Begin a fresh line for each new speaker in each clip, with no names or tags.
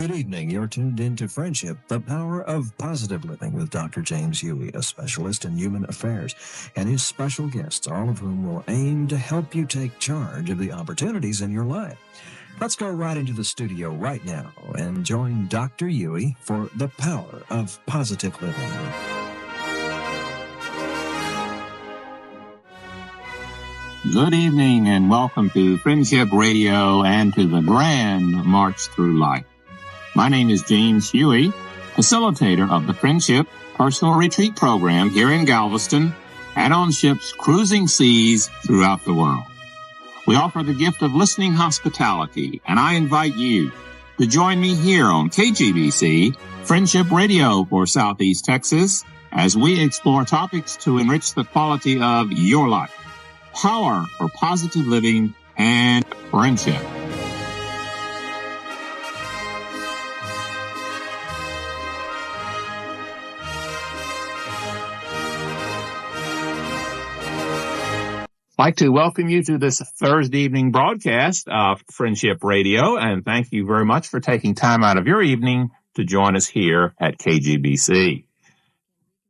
Good evening. You're tuned into Friendship, the Power of Positive Living with Dr. James Hughey, a specialist in human affairs, and his special guests, all of whom will aim to help you take charge of the opportunities in your life. Let's go right into the studio right now and join Dr. Hughey for the Power of Positive Living.
Good evening and welcome to Friendship Radio and to the grand March Through Life. My name is James Hughey, facilitator of the Friendship Personal Retreat Program here in Galveston and on ships cruising seas throughout the world. We offer the gift of listening hospitality, and I invite you to join me here on KGBC, Friendship Radio for Southeast Texas, as we explore topics to enrich the quality of your life. Power for positive living and friendship. I'd like to welcome you to this Thursday evening broadcast of Friendship Radio, and thank you very much for taking time out of your evening to join us here at KGBC.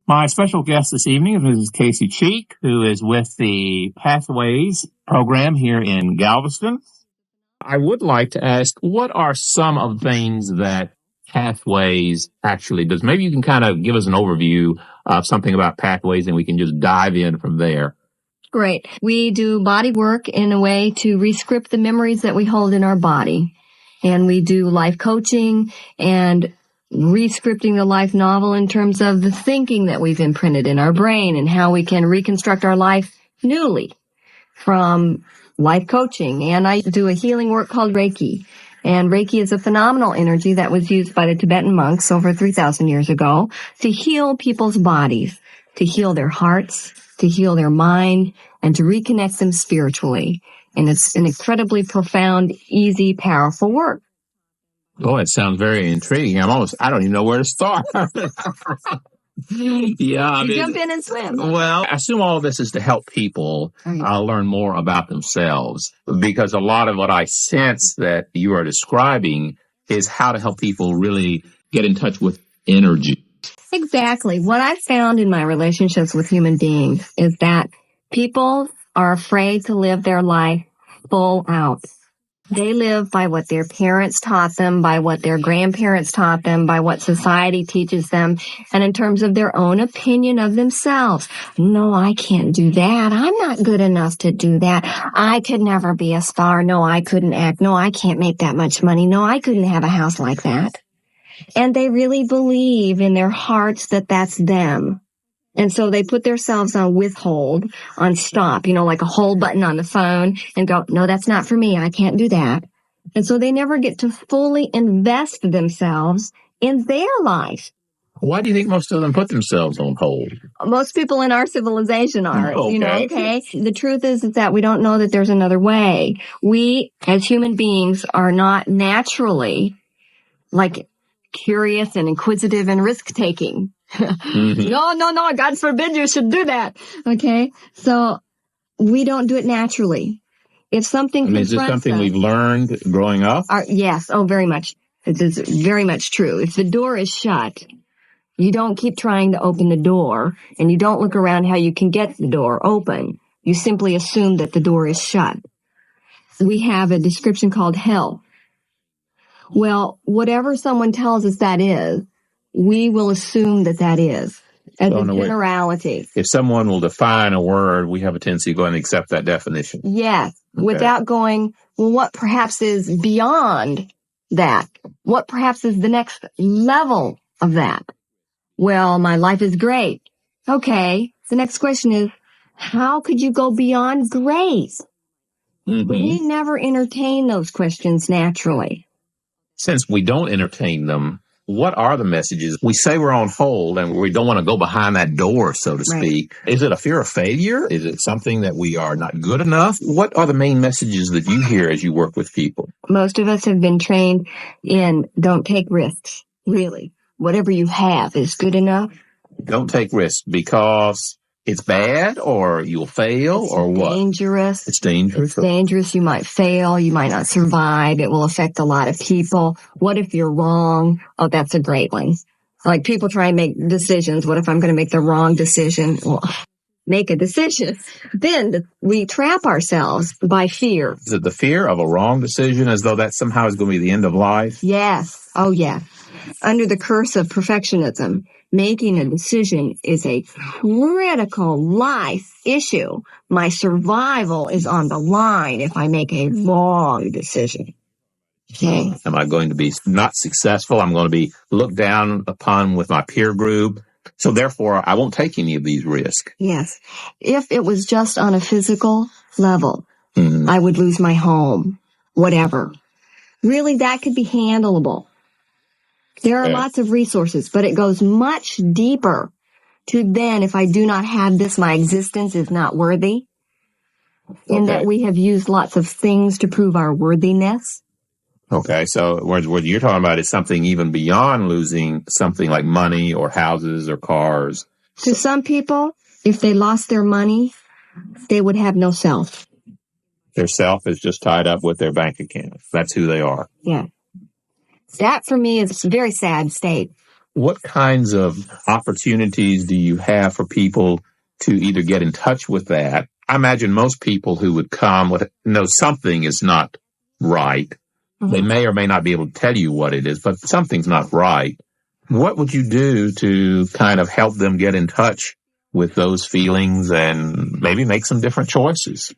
My special guest this evening is Mrs. Casey Cheek, who is with the Pathways program here in Galveston. I would like to ask, what are some of the things that Pathways actually does? Maybe you can kind of give us an overview of something about Pathways, and we can just dive in from there.
Great. We do body work in a way to re-script the memories that we hold in our body. And we do life coaching and re-scripting the life novel in terms of the thinking that we've imprinted in our brain and how we can reconstruct our life newly from life coaching. And I do a healing work called Reiki. And Reiki is a phenomenal energy that was used by the Tibetan monks over 3,000 years ago to heal people's bodies, to heal their hearts, to heal their mind, and to reconnect them spiritually. And it's an incredibly profound, easy, powerful work.
Oh, it sounds very intriguing. I don't even know where to start.
Jump in and swim.
Well, I assume all of this is to help people learn more about themselves, because a lot of what I sense that you are describing is how to help people really get in touch with energy.
Exactly. What I've found in my relationships with human beings is that people are afraid to live their life full out. They live by what their parents taught them, by what their grandparents taught them, by what society teaches them, and in terms of their own opinion of themselves. No, I can't do that. I'm not good enough to do that. I could never be a star. No, I couldn't act. No, I can't make that much money. No, I couldn't have a house like that. And they really believe in their hearts that that's them. And so they put themselves on withhold, on stop, like a hold button on the phone, and go, no, that's not for me. I can't do that. And so they never get to fully invest themselves in their life.
Why do you think most of them put themselves on hold?
Most people in our civilization are,
okay.
The truth is that we don't know that there's another way. We, as human beings, are not naturally, curious and inquisitive and risk-taking.
Mm-hmm.
No, God forbid you should do that. Okay? So we don't do it naturally. If something
is this something we've learned growing up?
Yes. Oh, very much. It is very much true. If the door is shut, you don't keep trying to open the door, and you don't look around how you can get the door open. You simply assume that the door is shut. We have a description called hell. Well, whatever someone tells us that is, we will assume that is as a generality.
If someone will define a word, we have a tendency to go and accept that definition.
Yes, without going, well, what perhaps is beyond that? What perhaps is the next level of that? Well, my life is great. Okay, the next question is, how could you go beyond great?
Mm-hmm.
We never entertain those questions naturally.
Since we don't entertain them, what are the messages? We say we're on hold and we don't want to go behind that door, so to speak. Right. Is it a fear of failure? Is it something that we are not good enough? What are the main messages that you hear as you work with people?
Most of us have been trained in don't take risks, really. Whatever you have is good enough.
Don't take risks because it's bad or you'll fail or what?
Dangerous.
It's dangerous.
It's dangerous. You might fail. You might not survive. It will affect a lot of people. What if you're wrong? Oh, that's a great one. Like people try and make decisions. What if I'm going to make the wrong decision? Well, make a decision. Then we trap ourselves by fear.
Is it the fear of a wrong decision as though that somehow is going to be the end of life?
Yes. Oh, yeah. Under the curse of perfectionism, making a decision is a critical life issue. My survival is on the line if I make a wrong decision. Okay.
Am I going to be not successful? I'm going to be looked down upon with my peer group. So therefore, I won't take any of these risks.
Yes. If it was just on a physical level, I would lose my home, whatever. Really, that could be handleable. There are lots of resources, but it goes much deeper to then, if I do not have this, my existence is not worthy. In that we have used lots of things to prove our worthiness.
Okay, so what you're talking about is something even beyond losing something like money or houses or cars.
To some people, if they lost their money, they would have no self.
Their self is just tied up with their bank account. That's who they are.
Yeah. That, for me, is a very sad state.
What kinds of opportunities do you have for people to either get in touch with that? I imagine most people who would come would know something is not right. They may or may not be able to tell you what it is, but something's not right. What would you do to kind of help them get in touch with those feelings and maybe make some different choices?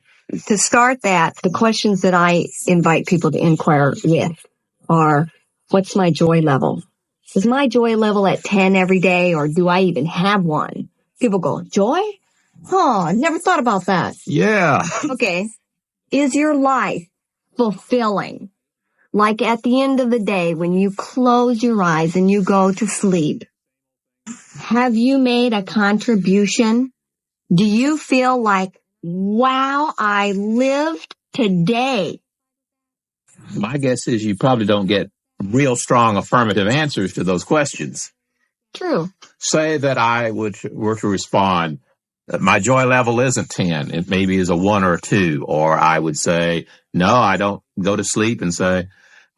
To start that, the questions that I invite people to inquire with are, what's my joy level? Is my joy level at 10 every day, or do I even have one? People go, joy? I never thought about that.
Yeah.
Okay. Is your life fulfilling? Like at the end of the day, when you close your eyes and you go to sleep, have you made a contribution? Do you feel like, wow, I lived today?
My guess is you probably don't get real strong affirmative answers to those questions.
True.
Say that I were to respond, my joy level isn't 10. It maybe is a 1 or a 2. Or I would say, no, I don't go to sleep and say,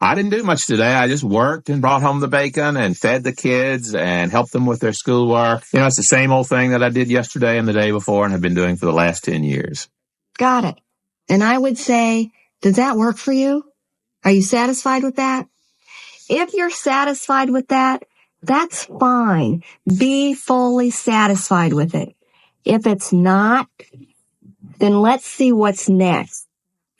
I didn't do much today. I just worked and brought home the bacon and fed the kids and helped them with their schoolwork. You know, it's the same old thing that I did yesterday and the day before and have been doing for the last 10 years.
Got it. And I would say, does that work for you? Are you satisfied with that? If you're satisfied with that, that's fine. Be fully satisfied with it. If it's not, then let's see what's next.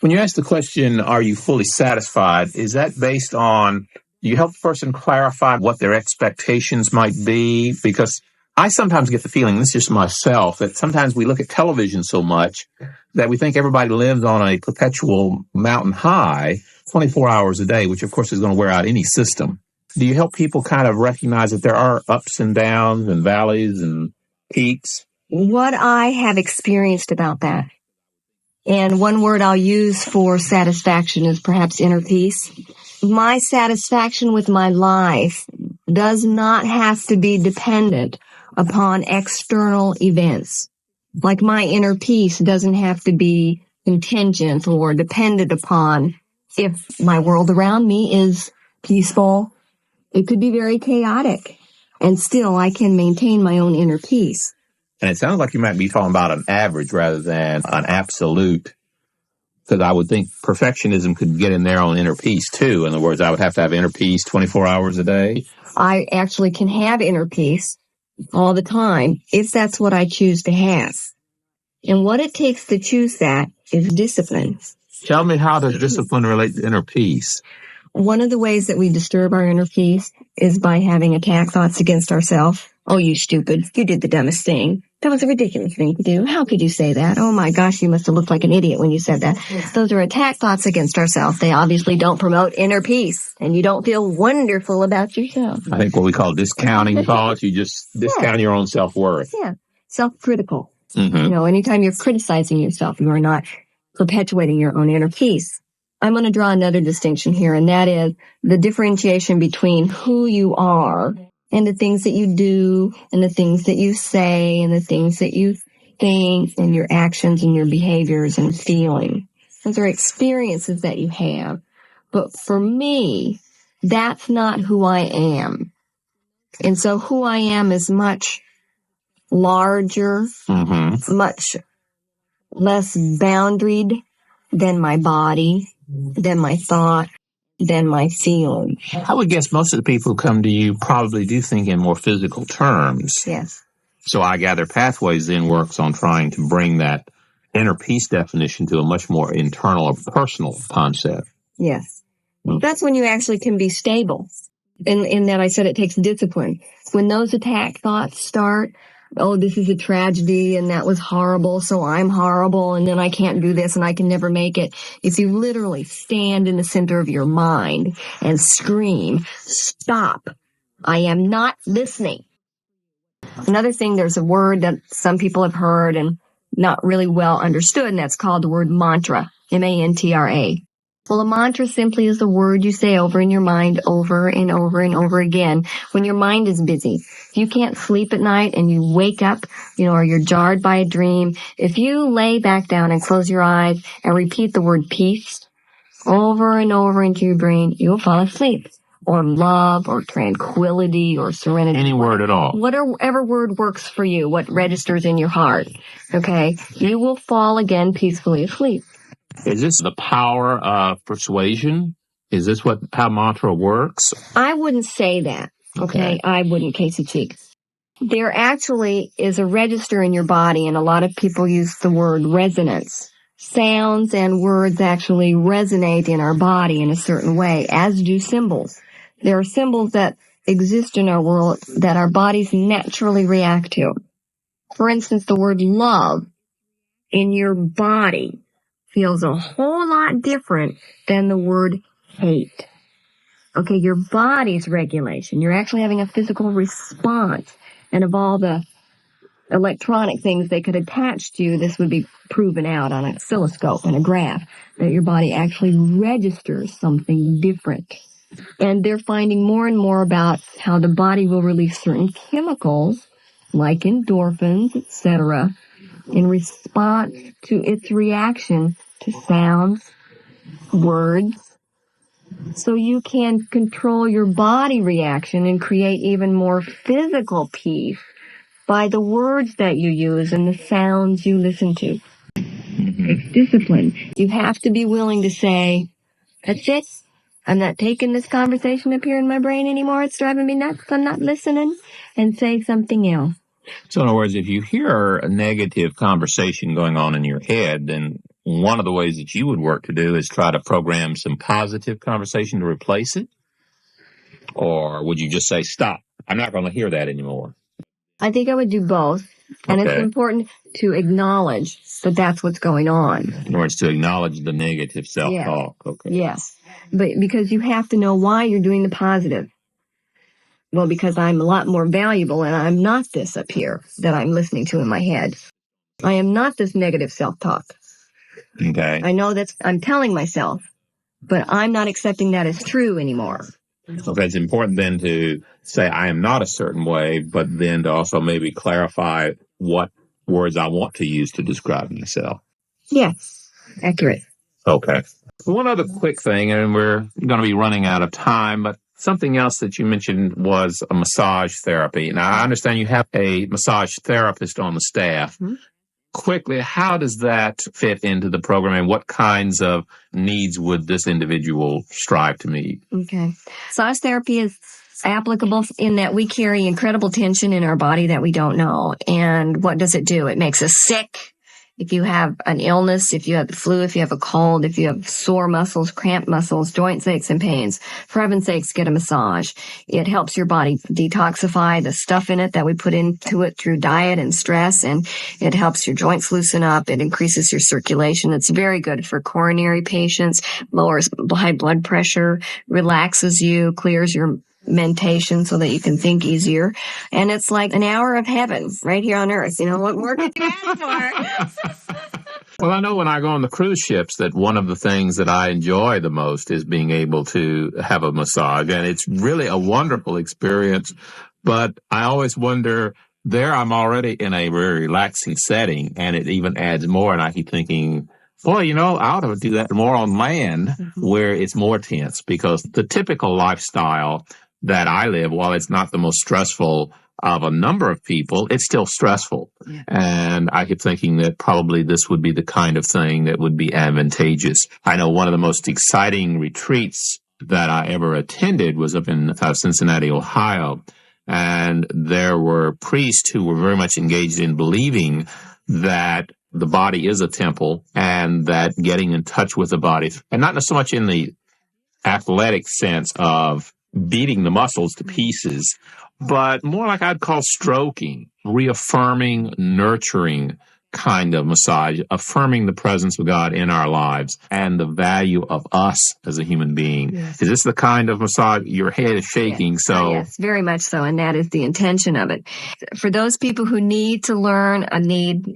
When you ask the question, are you fully satisfied, is that based on, you help the person clarify what their expectations might be? Because I sometimes get the feeling, this is just myself, that sometimes we look at television so much that we think everybody lives on a perpetual mountain high 24 hours a day, which of course is going to wear out any system. Do you help people kind of recognize that there are ups and downs and valleys and peaks?
What I have experienced about that, and one word I'll use for satisfaction is perhaps inner peace. My satisfaction with my life does not have to be dependent upon external events. Like my inner peace doesn't have to be contingent or dependent upon if my world around me is peaceful. It could be very chaotic, and still I can maintain my own inner peace.
And it sounds like you might be talking about an average rather than an absolute, because I would think perfectionism could get in there on inner peace too. In other words, I would have to have inner peace 24 hours a day.
I actually can have inner peace all the time if that's what I choose to have. And what it takes to choose that is discipline.
Tell me, how does discipline relate to inner peace?
One of the ways that we disturb our inner peace is by having attack thoughts against ourselves. Oh, you stupid. You did the dumbest thing. That was a ridiculous thing to do. How could you say that? Oh my gosh, you must have looked like an idiot when you said that. Those are attack thoughts against ourselves. They obviously don't promote inner peace, and you don't feel wonderful about yourself.
I think what we call discounting thoughts, you just discount your own self-worth.
Yeah. Self-critical.
Mm-hmm.
You know, anytime you're criticizing yourself, you are not perpetuating your own inner peace. I'm going to draw another distinction here, and that is the differentiation between who you are and the things that you do and the things that you say and the things that you things and your actions and your behaviors and feeling. Those are experiences that you have. But for me, that's not who I am. And so who I am is much larger, much less boundaried than my body, than my thought, than my feeling.
I would guess most of the people who come to you probably do think in more physical terms.
Yes.
So I gather Pathways then works on trying to bring that inner peace definition to a much more internal or personal concept.
Yes. That's when you actually can be stable. In that I said it takes discipline. When those attack thoughts start, oh, this is a tragedy and that was horrible, so I'm horrible and then I can't do this and I can never make it. If you literally stand in the center of your mind and scream, stop, I am not listening. Another thing, there's a word that some people have heard and not really well understood, and that's called the word mantra, M-A-N-T-R-A. Well, a mantra simply is a word you say over in your mind over and over and over again when your mind is busy. If you can't sleep at night and you wake up, or you're jarred by a dream, if you lay back down and close your eyes and repeat the word peace over and over into your brain, you'll fall asleep. Or love, or tranquility, or serenity.
Any word at all.
Whatever word works for you, what registers in your heart, okay? You will fall again peacefully asleep.
Is this the power of persuasion? Is this how mantra works?
I wouldn't say that, okay? I wouldn't, Casey Cheek. There actually is a register in your body, and a lot of people use the word resonance. Sounds and words actually resonate in our body in a certain way, as do symbols. There are symbols that exist in our world that our bodies naturally react to. For instance, the word love in your body feels a whole lot different than the word hate. Okay, your body's regulation. You're actually having a physical response. And of all the electronic things they could attach to, this would be proven out on an oscilloscope and a graph, that your body actually registers something different. And they're finding more and more about how the body will release certain chemicals, like endorphins, etc., in response to its reaction to sounds, words, so you can control your body reaction and create even more physical peace by the words that you use and the sounds you listen to. It's discipline. You have to be willing to say, that's it. I'm not taking this conversation up here in my brain anymore. It's driving me nuts. I'm not listening. And say something else.
So in other words, if you hear a negative conversation going on in your head, then one of the ways that you would work to do is try to program some positive conversation to replace it? Or would you just say, stop, I'm not going to hear that anymore?
I think I would do both. And it's important to acknowledge that that's what's going on.
In other words, to acknowledge the negative self-talk.
Yeah. Okay. Yes. But because you have to know why you're doing the positive. Well, because I'm a lot more valuable and I'm not this up here that I'm listening to in my head. I am not this negative self-talk.
Okay.
I know that I'm telling myself, but I'm not accepting that as true anymore.
Okay, it's important then to say I am not a certain way, but then to also maybe clarify what words I want to use to describe myself.
Yes, accurate.
Okay. One other quick thing, and we're going to be running out of time, but something else that you mentioned was a massage therapy. Now, I understand you have a massage therapist on the staff. Mm-hmm. Quickly, how does that fit into the program, and what kinds of needs would this individual strive to meet? Okay.
Massage therapy is applicable in that we carry incredible tension in our body that we don't know. And what does it do? It makes us sick. If you have an illness, if you have the flu, if you have a cold, if you have sore muscles, cramped muscles, joint aches and pains, for heaven's sakes, get a massage. It helps your body detoxify the stuff in it that we put into it through diet and stress, and it helps your joints loosen up. It increases your circulation. It's very good for coronary patients, lowers high blood pressure, relaxes you, clears your mentation so that you can think easier. And it's like an hour of heaven right here on earth. You know, what more could you ask for?
Well, I know when I go on the cruise ships that one of the things that I enjoy the most is being able to have a massage. And it's really a wonderful experience. But I always wonder, there I'm already in a very relaxing setting, and it even adds more. And I keep thinking, boy, I ought to do that more on land where it's more tense, because the typical lifestyle that I live, while it's not the most stressful of a number of people, it's still stressful. Yeah. And I keep thinking that probably this would be the kind of thing that would be advantageous. I know one of the most exciting retreats that I ever attended was up in Cincinnati, Ohio. And there were priests who were very much engaged in believing that the body is a temple, and that getting in touch with the body, and not so much in the athletic sense of beating the muscles to pieces, but more like I'd call stroking, reaffirming, nurturing kind of massage, affirming the presence of God in our lives and the value of us as a human being. Yes. Is this the kind of massage? Your head is shaking. Yes. So
yes, very much so. And that is the intention of it. For those people who need to learn,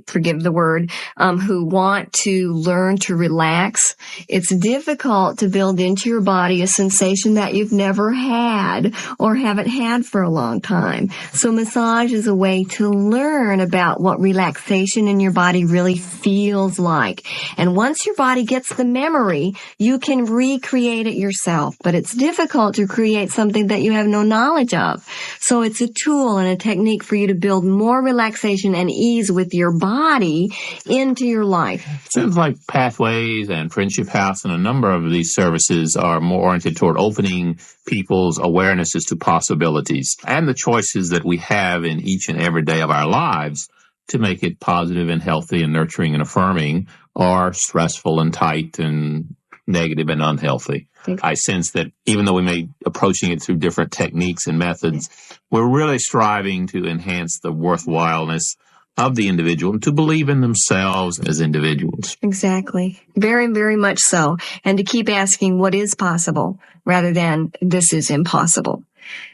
forgive the word, who want to learn to relax, it's difficult to build into your body a sensation that you've never had or haven't had for a long time. So massage is a way to learn about what relaxation in your body really feels like. And once your body gets the memory, you can recreate it yourself. But it's difficult to create something that you have no knowledge of. So it's a tool and a technique for you to build more relaxation and ease with your body into your life.
Seems like Pathways and Friendship House and a number of these services are more oriented toward opening people's awarenesses to possibilities and the choices that we have in each and every day of our lives to make it positive and healthy and nurturing and affirming, or stressful and tight and negative and unhealthy. I sense that even though we may be approaching it through different techniques and methods, we're really striving to enhance the worthwhileness of the individual and to believe in themselves as individuals.
Exactly. Very, very much so. And to keep asking what is possible rather than this is impossible.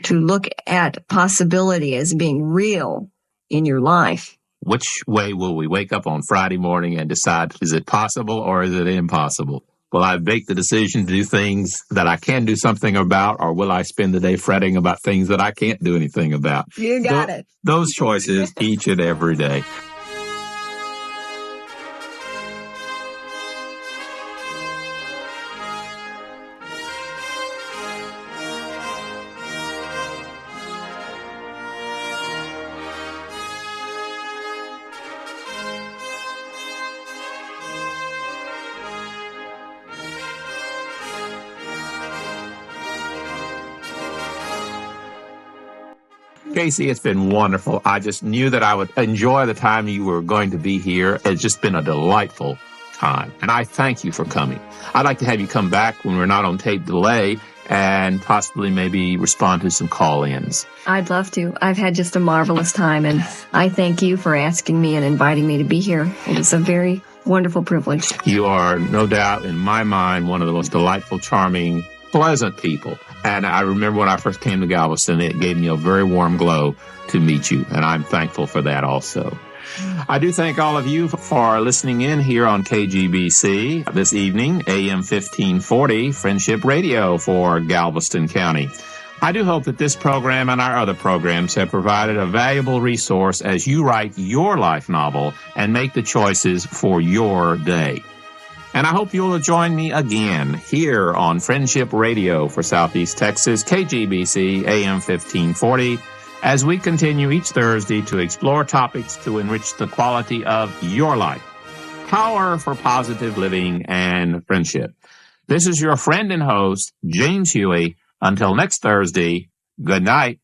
To look at possibility as being real in your life.
Which way will we wake up on Friday morning and decide, is it possible or is it impossible? Will I make the decision to do things that I can do something about, or will I spend the day fretting about things that I can't do anything about?
You got it.
Those choices each and every day. Casey, it's been wonderful. I just knew that I would enjoy the time you were going to be here. It's just been a delightful time, and I thank you for coming. I'd like to have you come back when we're not on tape delay and possibly maybe respond to some call-ins.
I'd love to. I've had just a marvelous time, and I thank you for asking me and inviting me to be here. It is a very wonderful privilege.
You are, no doubt, in my mind, one of the most delightful, charming, pleasant people. And I remember when I first came to Galveston, it gave me a very warm glow to meet you, and I'm thankful for that also. I do thank all of you for listening in here on KGBC this evening, AM 1540, Friendship Radio for Galveston County. I do hope that this program and our other programs have provided a valuable resource as you write your life novel and make the choices for your day. And I hope you'll join me again here on Friendship Radio for Southeast Texas, KGBC AM 1540, as we continue each Thursday to explore topics to enrich the quality of your life. Power for positive living and friendship. This is your friend and host, James Hughey. Until next Thursday, good night.